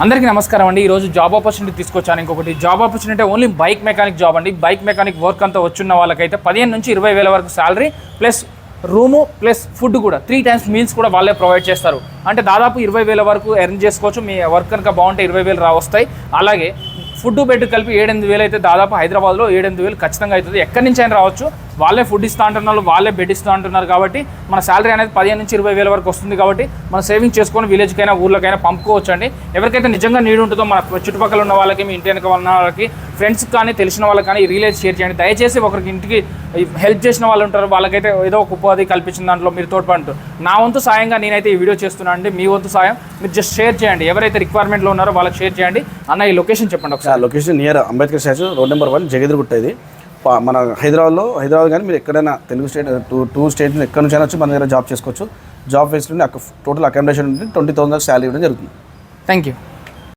అందరికీ నమస్కారం అండి. ఈరోజు జాబ్ ఆపర్చునిటీ తీసుకొచ్చాను. ఇంకొకటి job opportunity only bike mechanic job అండి. బైక్ మెకానిక్ వర్క్ అంతా వచ్చున్న వాళ్ళకైతే 15 నుంచి 20 వేల వరకు salary plus room plus food కూడా 3 టైమ్స్ మీల్స్ కూడా వాళ్ళే ప్రొవైడ్ చేస్తారు. అంటే దాదాపు 20 వేల వరకు ఎర్న్ చేసుకోవచ్చు. మీ వర్క్ కనుక బాగుంటే 20 వేలు వస్తాయి. అలాగే ఫుడ్ బెడ్ కలిపి 7-8 వేలు అయితే దాదాపు హైదరాబాద్లో 7-8 వేలు ఖచ్చితంగా అవుతుంది. ఎక్కడి నుంచి అయినా రావచ్చు. వాళ్ళే ఫుడ్ ఇస్తూ అంటున్నారు, వాళ్ళే బెడ్ ఇస్తూ అంటున్నారు. కాబట్టి మన శాలరీ అనేది 15 నుంచి 20 వేల వరకు వస్తుంది. కాబట్టి మనం సేవింగ్ చేసుకొని విలేజ్కైనా ఊర్లకైనా పంపుకోవచ్చు అండి. ఎవరికైతే నిజంగా నీడ్ ఉంటుందో మన చుట్టుపక్కల ఉన్న వాళ్ళకి, మీ ఇంటి వెనక ఉన్న వాళ్ళకి, ఫ్రెండ్స్కి కానీ తెలిసిన వాళ్ళకి కానీ రిలేజ్ షేర్ చేయండి. దయచేసి ఒకరికి ఇంటికి హెల్ప్ చేసిన వాళ్ళు ఉంటారు, వాళ్ళకైతే ఏదో ఒక ఉపాధి కల్పించిన దాంట్లో మీరు తోడ్పడుతూ నా వంతు సాయంగా నేనైతే ఈ వీడియో చేస్తున్నాను అండి. మీ వంతు సాయం మీరు జస్ట్ షేర్ చేయండి. ఎవరైతే రిక్వైర్మెంట్లో ఉన్నారో వాళ్ళకి షేర్ చేయండి. అన్న ఈ లొకేషన్ చెప్పండి ఒకసారి. Location near Ambedkar statue, road number 1, Jagadgirigutta. ఇది మన హైదరాబాద్ కానీ మీరు ఎక్కడైనా తెలుగు స్టేట్ టూ స్టేట్స్ ఎక్కడి నుంచి అయినా వచ్చి మన దగ్గర జాబ్ చేసుకోవచ్చు. Job facility total accommodation 20,000 salary ఇవ్వడం జరుగుతుంది. Thank you.